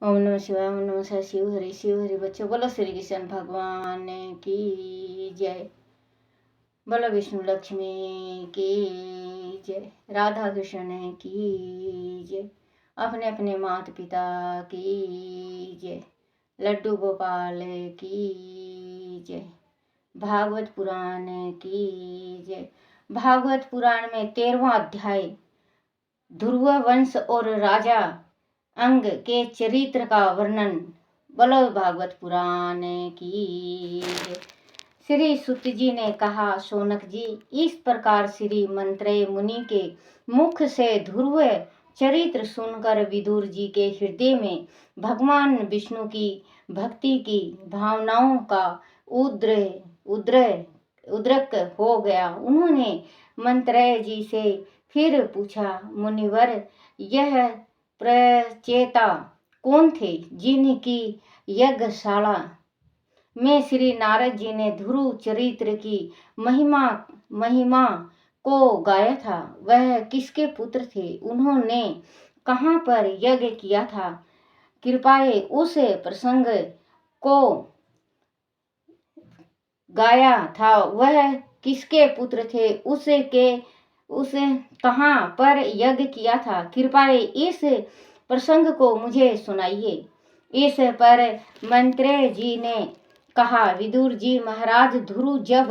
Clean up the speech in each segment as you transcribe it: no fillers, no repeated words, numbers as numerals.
ओम नमः शिवाय। ओम नमः शिव हरि। बच्चों बोलो श्री कृष्ण भगवान की जय। बोलो विष्णु लक्ष्मी की जय। राधा कृष्ण की जय। अपने अपने माता पिता की जय। लड्डू गोपाल की जय। भागवत पुराण की जय। भागवत पुराण में 13वां अध्याय ध्रुव वंश और राजा अंग के चरित्र का वर्णन। बोलो भागवत पुराण की जय। श्री सुत जी ने कहा, शौनक जी, इस प्रकार श्री मंत्रेय मुनि के मुख से ध्रुव चरित्र सुनकर विदुर जी के हृदय में भगवान विष्णु की भक्ति की भावनाओं का उद्रेक हो गया। उन्होंने मंत्रेय जी से फिर पूछा, मुनिवर, यह प्रचेता कौन थे जिनकी यज्ञशाला में श्री नारद जी ने ध्रुव चरित्र की महिमा को गाया था? वह किसके पुत्र थे? उन्होंने कहाँ पर यज्ञ किया था? कृपया उस प्रसंग को गाया था। वह किसके पुत्र थे? उसे कहाँ पर यज्ञ किया था? कृपया इस प्रसंग को मुझे सुनाइए। इस पर मंत्रेय जी ने कहा, विदुर जी महाराज, ध्रुव जब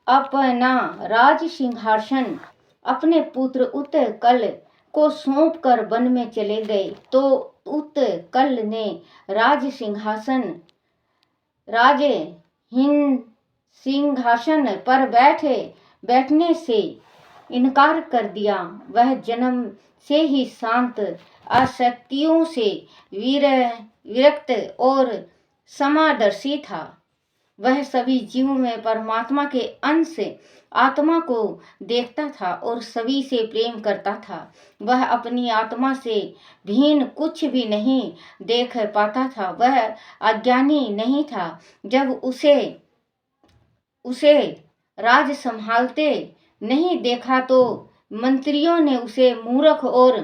अपना राज सिंहासन अपने पुत्र उत्कल को सौंप कर वन में चले गए तो उत्कल ने राज सिंहासन पर बैठने से इनकार कर दिया। वह जन्म से ही शांत, आसक्तियों से विरक्त और समादर्शी था। वह सभी जीवों में परमात्मा के अंश आत्मा को देखता था और सभी से प्रेम करता था। वह अपनी आत्मा से भिन्न कुछ भी नहीं देख पाता था। वह अज्ञानी नहीं था। जब उसे राज संभालते नहीं देखा तो मंत्रियों ने उसे मूर्ख और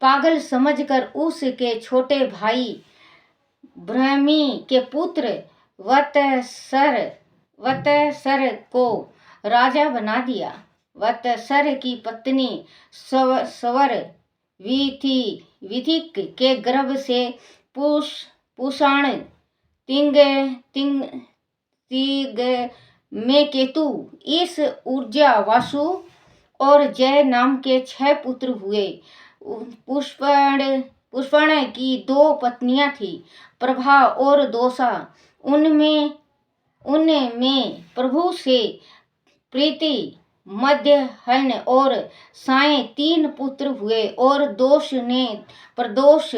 पागल समझकर उसके छोटे भाई ब्रह्मी के पुत्र वत्सर को राजा बना दिया। वत्सर की पत्नी सवर विथिक के गर्भ से पुषाण तिग में केतु, इस ऊर्जा, वासु और जय नाम के 6 पुत्र हुए। पुष्पण की 2 पत्नियां थी, प्रभा और दोषा। उनमें प्रभु से प्रीति, मध्यहन और साय 3 पुत्र हुए और प्रदोष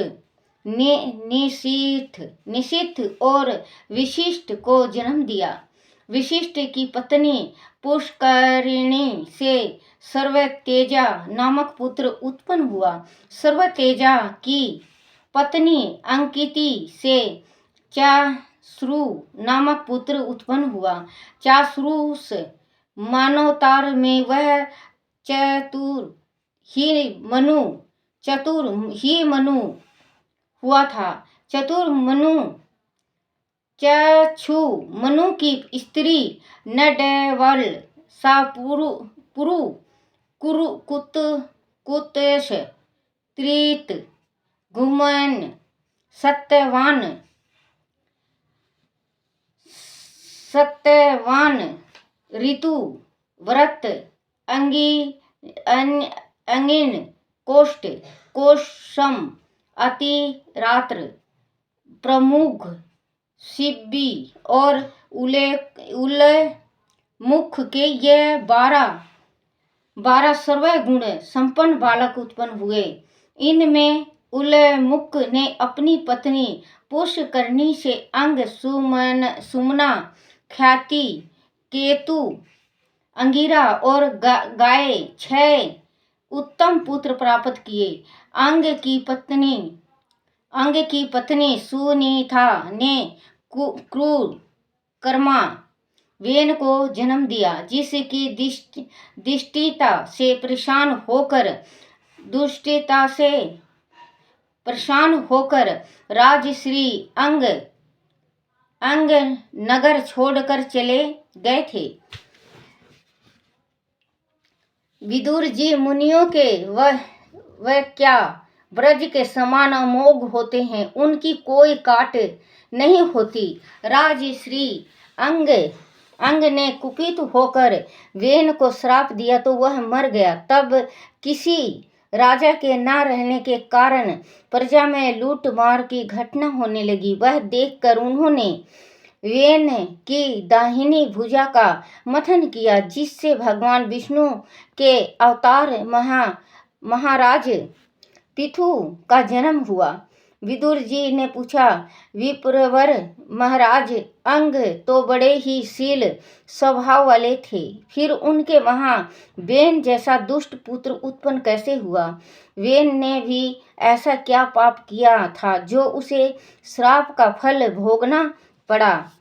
निशिथ और विशिष्ट को जन्म दिया। विशिष्ट की पत्नी पुष्करिणी से सर्वतेजा नामक पुत्र उत्पन्न हुआ। सर्वतेजा की पत्नी अंकिति से चाश्रु नामक पुत्र उत्पन्न हुआ। चाश्रुष मानवतार में वह चतुर ही मनु हुआ था। चक्षु मनु की स्त्री नडवल सा पुरु कुतेश त्रित घुमन सत्यवान ऋतु व्रत अंगिन कोशम अति रात्र प्रमुख शिब्बी और उले मुख के ये 12 सर्व गुण संपन्न बालक उत्पन्न हुए। इनमें उलमुख ने अपनी पत्नी पुष्करणी से अंग, सुमना, ख्याति, केतु, अंगिरा और गाय 6 उत्तम पुत्र प्राप्त किए। अंग की पत्नी सुनीता ने क्रूर कर्मा वेन को जन्म दिया, जिसकी दुष्टता से परेशान होकर दुष्टता से प्रसन्न होकर राजश्री अंग अंग नगर छोड़कर चले गए थे। विदुर जी मुनियों के वह क्या ब्रज के समान अमोघ होते हैं, उनकी कोई काट नहीं होती। राजश्री अंग ने कुपित होकर वेन को श्राप दिया तो वह मर गया। तब किसी राजा के न रहने के कारण प्रजा में लूट मार की घटना होने लगी। वह देखकर उन्होंने वेन की दाहिनी भुजा का मथन किया, जिससे भगवान विष्णु के अवतार महाराज पिथु का जन्म हुआ। विदुर जी ने पूछा, विप्रवर महाराज अंग तो बड़े ही शील स्वभाव वाले थे, फिर उनके वहां वेन जैसा दुष्ट पुत्र उत्पन्न कैसे हुआ? वेन ने भी ऐसा क्या पाप किया था जो उसे श्राप का फल भोगना पड़ा?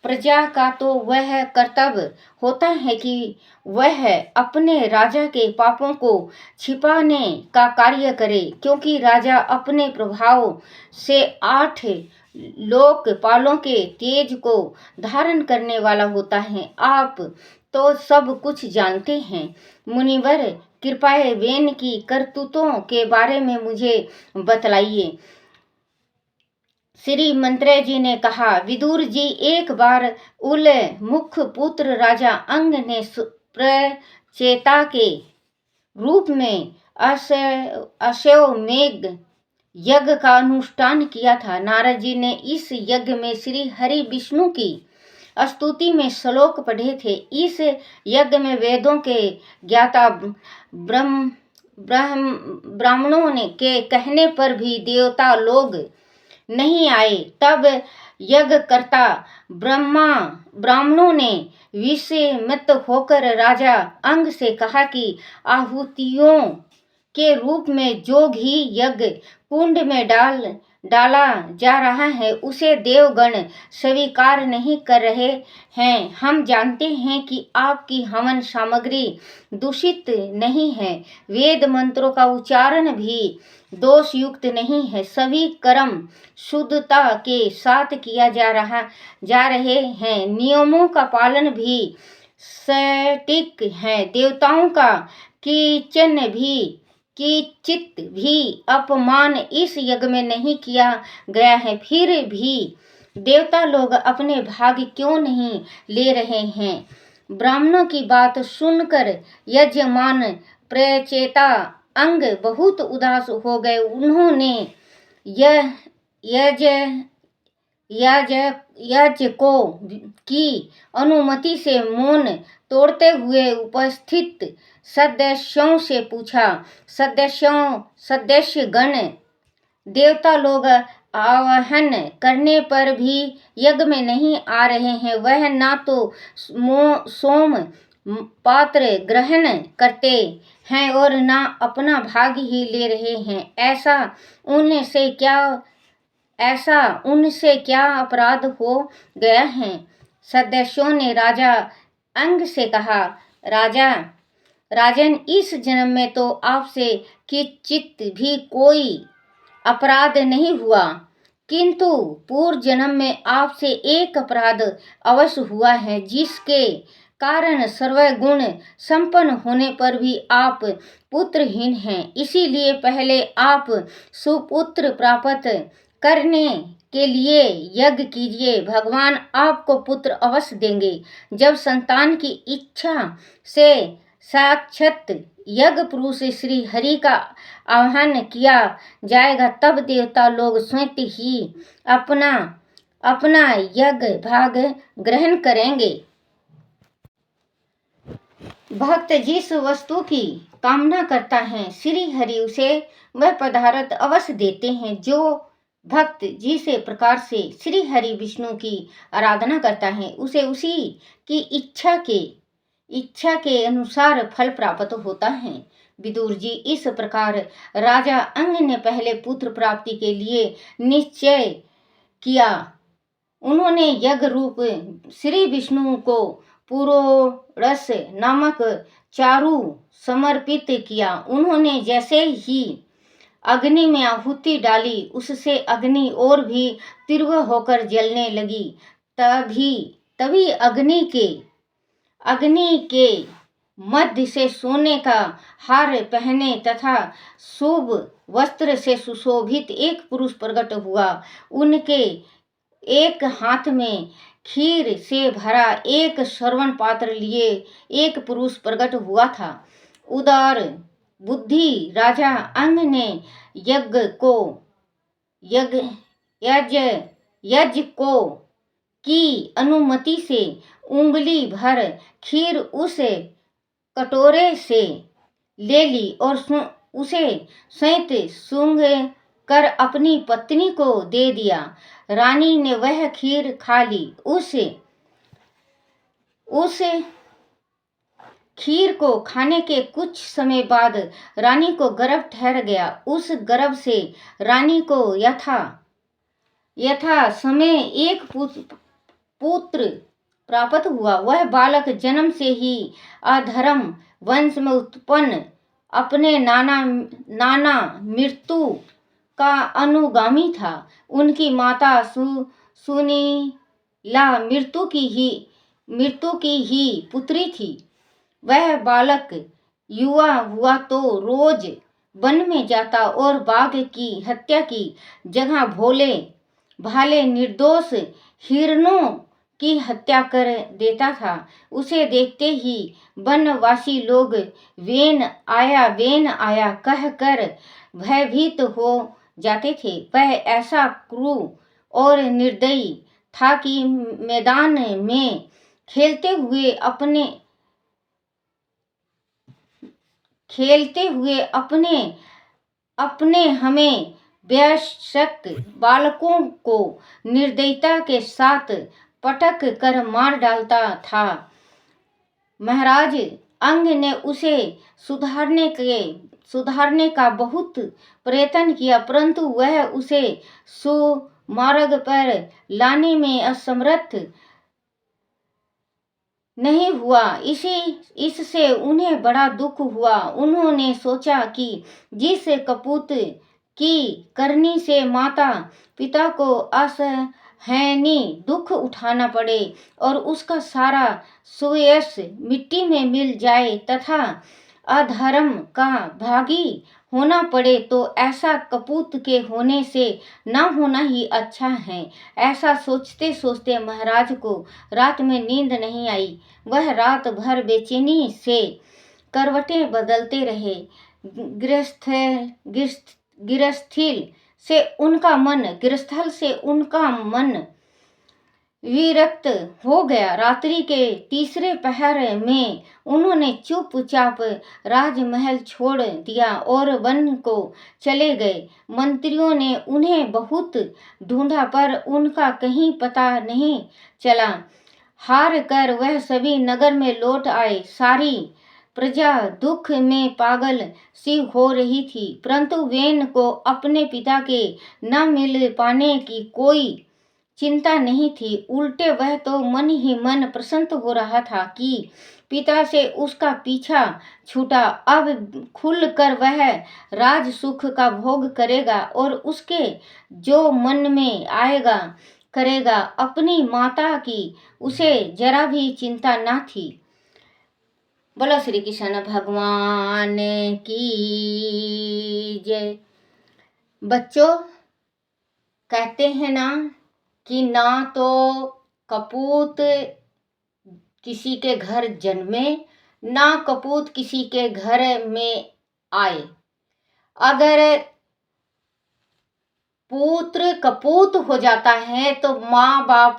प्रजा का तो वह कर्तव्य होता है कि वह अपने राजा के पापों को छिपाने का कार्य करे, क्योंकि राजा अपने प्रभाव से 8 लोकपालों के तेज को धारण करने वाला होता है। आप तो सब कुछ जानते हैं। मुनिवर, कृपया वेन की करतूतों के बारे में मुझे बतलाइए। श्री मंत्रे जी ने कहा, विदुर जी, एक बार उल मुख पुत्र राजा अंग ने प्रचेता के रूप में अश्वमेध यज्ञ का अनुष्ठान किया था। नारद जी ने इस यज्ञ में श्री हरि विष्णु की स्तुति में श्लोक पढ़े थे। इस यज्ञ में वेदों के ज्ञाता ब्राह्मणों के कहने पर भी देवता लोग नहीं आए। तब यज्ञकर्ता ब्राह्मणों ने विस्मित होकर राजा अंग से कहा कि आहुतियों के रूप में जो घी यज्ञ कुंड में डाला जा रहा है, उसे देवगण स्वीकार नहीं कर रहे हैं। हम जानते हैं कि आपकी हवन सामग्री दूषित नहीं है, वेद मंत्रों का उच्चारण भी दोष युक्त नहीं है, सभी कर्म शुद्धता के साथ किया जा रहे हैं, नियमों का पालन भी सटीक है। देवताओं का किंचित भी अपमान इस यज्ञ में नहीं किया गया है, फिर भी देवता लोग अपने भाग क्यों नहीं ले रहे हैं? ब्राह्मणों की बात सुनकर यजमान प्रचेता अंग बहुत उदास हो गए। उन्होंने याजकों की अनुमति से मौन तोड़ते हुए उपस्थित सदस्यों से पूछा, सदस्यगण, देवता लोग आवाहन करने पर भी यज्ञ में नहीं आ रहे हैं, वह ना तो सोम पात्र ग्रहण करते हैं और ना अपना भाग ही ले रहे हैं। ऐसा उनसे क्या अपराध हो गया है? सदस्यों ने राजा अंग से कहा, राजन, इस जन्म में तो आपसे किंचित भी कोई अपराध नहीं हुआ, किंतु पूर्व जन्म में आपसे एक अपराध अवश्य हुआ है, जिसके कारण सर्वगुण संपन्न होने पर भी आप पुत्रहीन हैं। इसीलिए पहले आप सुपुत्र प्राप्त करने के लिए यज्ञ कीजिए, भगवान आपको पुत्र अवश्य देंगे। जब संतान की इच्छा से साक्षात यज्ञ पुरुष श्री हरि का आह्वान किया जाएगा, तब देवता लोग स्वयं ही अपना यज्ञ भाग ग्रहण करेंगे। भक्त जिस वस्तु की कामना करता है, श्री हरि उसे वह पदार्थ अवश्य देते हैं। जो भक्त जिस प्रकार से श्री हरि विष्णु की आराधना करता है, उसे उसी की इच्छा के अनुसार फल प्राप्त होता है। विदुर जी, इस प्रकार राजा अंग ने पहले पुत्र प्राप्ति के लिए निश्चय किया। उन्होंने यज्ञ रूप श्री विष्णु को पुरोरस नामक चारु समर्पित किया। उन्होंने जैसे ही अग्नि में आहुति डाली, उससे अग्नि और भी तीव्र होकर जलने लगी। तभी अग्नि के मध्य से सोने का हार पहने तथा शुभ वस्त्र से सुशोभित एक पुरुष प्रकट हुआ। उनके एक हाथ में खीर से भरा एक श्रवण पात्र लिए एक पुरुष प्रकट हुआ था। उदार बुद्धि राजा अंग ने यज्ञ को की अनुमति से उंगली भर खीर उस कटोरे से ले ली और उसे सहित सूंघ कर अपनी पत्नी को दे दिया। रानी ने वह खीर खा ली। उस खीर को खाने के कुछ समय बाद रानी को गर्भ ठहर गया। उस गर्भ से रानी को यथा समय एक पुत्र प्राप्त हुआ। वह बालक जन्म से ही अधर्म वंश में उत्पन्न अपने नाना मृत्यु का अनुगामी था। उनकी माता सुनीला मृत्यु की ही पुत्री थी। वह बालक युवा हुआ तो रोज वन में जाता और बाघ की हत्या की जगह भोले भाले निर्दोष हिरणों की हत्या कर देता था। उसे देखते ही वनवासी लोग वेन आया कह कर भयभीत हो जाते थे। वह ऐसा क्रूर और निर्दयी था कि मैदान में खेलते हुए अपने हमें वयस्क बालकों को निर्दयता के साथ पटक कर मार डालता था। महाराज अंग ने उसे सुधारने का बहुत प्रयत्न किया, परंतु वह उसे सुमार्ग पर लाने में असमर्थ नहीं हुआ। इससे उन्हें बड़ा दुख हुआ। उन्होंने सोचा कि जिस कपूत की करनी से माता पिता को असहनीय दुख उठाना पड़े और उसका सारा सुयश मिट्टी में मिल जाए तथा अधर्म का भागी होना पड़े, तो ऐसा कपूत के होने से न होना ही अच्छा है। ऐसा सोचते सोचते महाराज को रात में नींद नहीं आई। वह रात भर बेचैनी से करवटें बदलते रहे। गृहस्थल से उनका मन विरक्त हो गया। रात्रि के तीसरे पहर में उन्होंने चुपचाप राजमहल छोड़ दिया और वन को चले गए। मंत्रियों ने उन्हें बहुत ढूंढा पर उनका कहीं पता नहीं चला। हार कर वह सभी नगर में लौट आए। सारी प्रजा दुख में पागल सी हो रही थी, परंतु वेन को अपने पिता के न मिल पाने की कोई चिंता नहीं थी। उल्टे वह तो मन ही मन प्रसन्न हो रहा था कि पिता से उसका पीछा छूटा। अब खुलकर वह राज सुख का भोग करेगा और उसके जो मन में आएगा करेगा। अपनी माता की उसे जरा भी चिंता न थी। बोलो श्री कृष्ण भगवान की जय। बच्चों, कहते हैं ना कि ना तो कपूत किसी के घर जन्मे, ना कपूत किसी के घर में आए। अगर पुत्र कपूत हो जाता है तो माँ बाप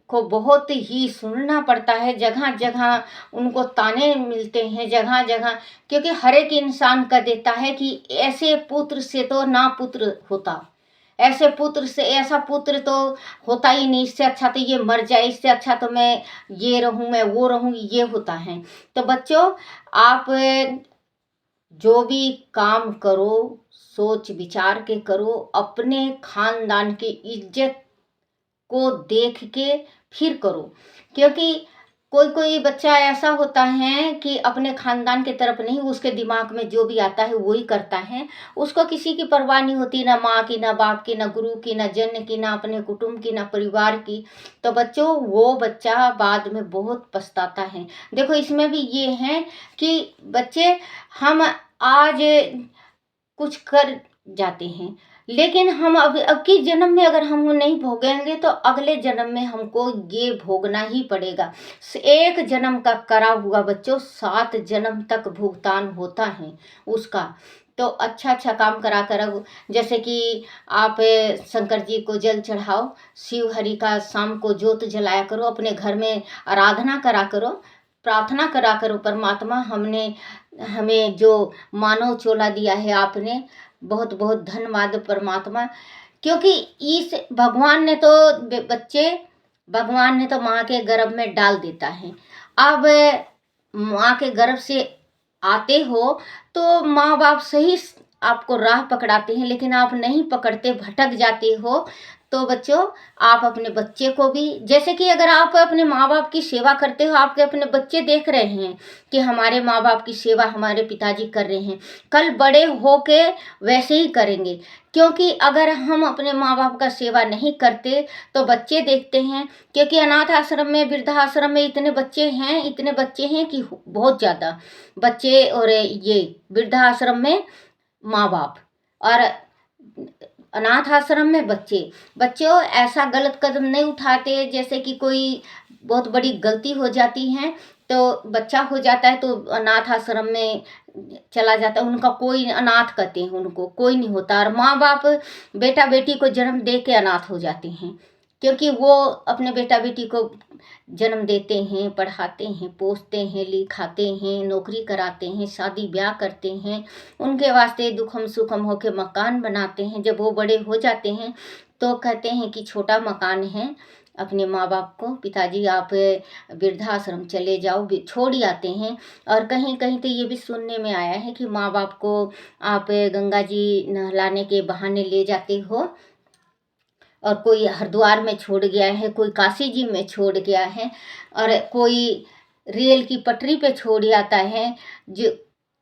को बहुत ही सुनना पड़ता है। जगह जगह उनको ताने मिलते हैं, जगह जगह, क्योंकि हर एक इंसान का देता है कि ऐसे पुत्र से तो ना पुत्र होता, ऐसे पुत्र से ऐसा पुत्र तो होता ही नहीं, इससे अच्छा तो ये मर जाए, इससे अच्छा तो मैं ये रहूं, मैं वो रहूंगी, ये होता है। तो बच्चों, आप जो भी काम करो सोच विचार के करो, अपने खानदान की इज्जत को देख के फिर करो, क्योंकि कोई कोई बच्चा ऐसा होता है कि अपने खानदान की तरफ नहीं, उसके दिमाग में जो भी आता है वो ही करता है। उसको किसी की परवाह नहीं होती, ना माँ की, ना बाप की, ना गुरु की, ना जन की, ना अपने कुटुंब की, ना परिवार की। तो बच्चों, वो बच्चा बाद में बहुत पछताता है। देखो, इसमें भी ये है कि बच्चे, हम आज कुछ कर जाते हैं, लेकिन हम अब की जन्म में अगर हम वो नहीं भोगेंगे तो अगले जन्म में हमको ये भोगना ही पड़ेगा। एक जन्म का करा हुआ बच्चों 7 जन्म तक भुगतान होता है उसका। तो अच्छा अच्छा काम करा करो, जैसे कि आप शंकर जी को जल चढ़ाओ, शिव हरि का शाम को जोत जलाया करो, अपने घर में आराधना करा करो, प्रार्थना करा करो, परमात्मा हमने हमें जो मानव चोला दिया है आपने, बहुत बहुत धन्यवाद परमात्मा। क्योंकि इस भगवान ने तो बच्चे, भगवान ने तो माँ के गर्भ में डाल देता है। अब माँ के गर्भ से आते हो तो माँ बाप सही आपको राह पकड़ाते हैं, लेकिन आप नहीं पकड़ते, भटक जाते हो। तो बच्चों, आप अपने बच्चे को भी, जैसे कि अगर आप अपने माँ बाप की सेवा करते हो, आपके अपने बच्चे देख रहे हैं कि हमारे माँ बाप की सेवा हमारे पिताजी कर रहे हैं, कल बड़े होके वैसे ही करेंगे। क्योंकि अगर हम अपने माँ बाप का सेवा नहीं करते तो बच्चे देखते हैं, क्योंकि अनाथ आश्रम में, वृद्धाश्रम में इतने बच्चे हैं, इतने बच्चे हैं कि बहुत ज़्यादा बच्चे, और ये वृद्धाश्रम में माँ बाप, और अनाथ आश्रम में बच्चे। बच्चों, ऐसा गलत कदम नहीं उठाते, जैसे कि कोई बहुत बड़ी गलती हो जाती है तो बच्चा हो जाता है तो अनाथ आश्रम में चला जाता है, उनका कोई, अनाथ कहते हैं उनको, कोई नहीं होता। और माँ बाप बेटा बेटी को जन्म दे के अनाथ हो जाते हैं, क्योंकि वो अपने बेटा बेटी को जन्म देते हैं, पढ़ाते हैं, पोसते हैं, लिखाते हैं, नौकरी कराते हैं, शादी ब्याह करते हैं, उनके वास्ते दुखम सुखम होके मकान बनाते हैं। जब वो बड़े हो जाते हैं तो कहते हैं कि छोटा मकान है, अपने माँ बाप को, पिताजी आप वृद्धाश्रम चले जाओ, छोड़ ही आते हैं। और कहीं कहीं तो ये भी सुनने में आया है कि माँ बाप को आप गंगा जी नहलाने के बहाने ले जाते हो, और कोई हरिद्वार में छोड़ गया है, कोई काशी जी में छोड़ गया है, और कोई रेल की पटरी पे छोड़ जाता है, जो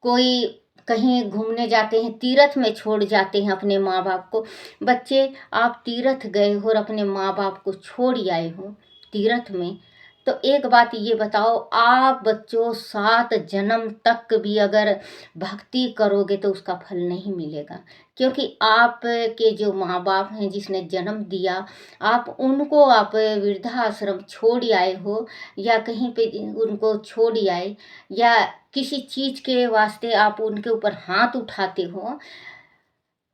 कोई कहीं घूमने जाते हैं, तीर्थ में छोड़ जाते हैं अपने माँ बाप को। बच्चे, आप तीर्थ गए हो और अपने माँ बाप को छोड़ आए हो तीर्थ में, तो एक बात ये बताओ, आप बच्चों 7 जन्म तक भी अगर भक्ति करोगे तो उसका फल नहीं मिलेगा। क्योंकि आप के जो माँ बाप हैं, जिसने जन्म दिया, आप उनको, आप वृद्धाश्रम छोड़ आए हो, या कहीं पे उनको छोड़ आए, या किसी चीज़ के वास्ते आप उनके ऊपर हाथ उठाते हो।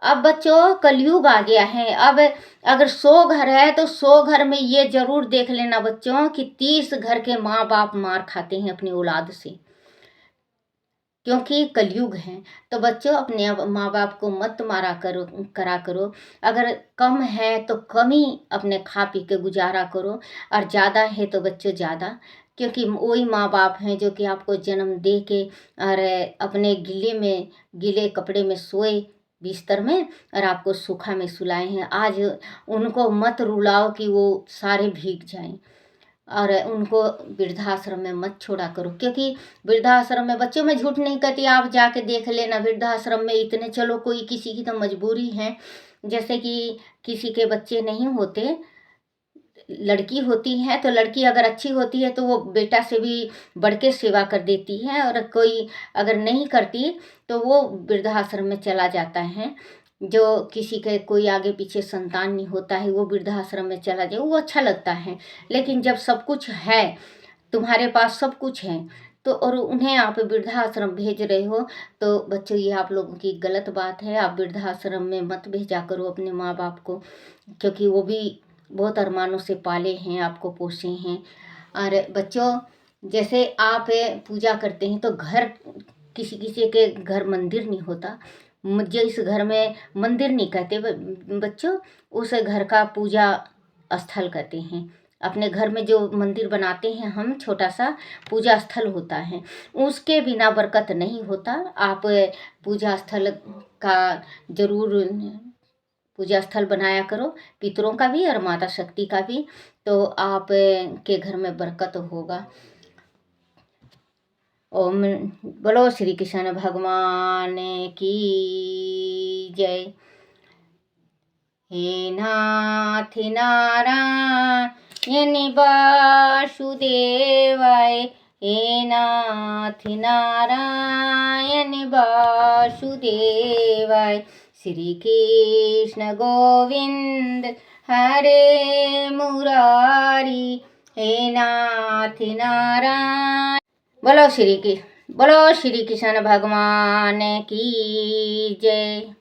अब बच्चों, कलयुग आ गया है। अब अगर 100 घर है तो 100 घर में ये जरूर देख लेना बच्चों कि 30 घर के माँ बाप मार खाते हैं अपनी औलाद से, क्योंकि कलयुग है। तो बच्चों, अपने माँ बाप को मत मारा करो, करा करो। अगर कम है तो कम ही अपने खा पी के गुजारा करो, और ज़्यादा है तो बच्चों ज़्यादा, क्योंकि वही माँ बाप हैं जो कि आपको जन्म दे के और अपने गीले कपड़े में सोए बिस्तर में, और आपको सूखा में सुलाए हैं। आज उनको मत रुलाओ कि वो सारे भीग जाएं, और उनको वृद्धाश्रम में मत छोड़ा करो। क्योंकि वृद्धाश्रम में, बच्चों में झूठ नहीं कहती, आप जाके देख लेना वृद्धाश्रम में इतने, चलो कोई किसी की तो मजबूरी है, जैसे कि किसी के बच्चे नहीं होते, लड़की होती है तो लड़की अगर अच्छी होती है तो वो बेटा से भी बढ़ के सेवा कर देती है, और कोई अगर नहीं करती तो वो वृद्धाश्रम में चला जाता है। जो किसी के कोई आगे पीछे संतान नहीं होता है, वो वृद्धाश्रम में चला जाए, वो अच्छा लगता है। लेकिन जब सब कुछ है, तुम्हारे पास सब कुछ है, तो और उन्हें आप वृद्धाश्रम भेज रहे हो, तो बच्चों, ये आप लोगों की गलत बात है। आप वृद्धाश्रम में मत भेजा करो अपने माँ बाप को, क्योंकि वो भी बहुत अरमानों से पाले हैं, आपको पोसे हैं। और बच्चों, जैसे आप पूजा करते हैं तो घर, किसी किसी के घर मंदिर नहीं होता, मुझे इस घर में मंदिर नहीं कहते बच्चों, उस घर का पूजा स्थल कहते हैं। अपने घर में जो मंदिर बनाते हैं हम, छोटा सा पूजा स्थल होता है, उसके बिना बरकत नहीं होता। आप पूजा स्थल का जरूर पूजा स्थल बनाया करो, पितरों का भी और माता शक्ति का भी, तो आप के घर में बरकत होगा। ओम बोलो श्री कृष्ण भगवान की जय। हे नाथ नारायण वासुदेवाय, हे नाथ नारायण वासुदेवाय। श्री कृष्ण गोविंद हरे मुरारी, हे नाथ नारायण। बोलो श्री कृष्ण भगवान की जय।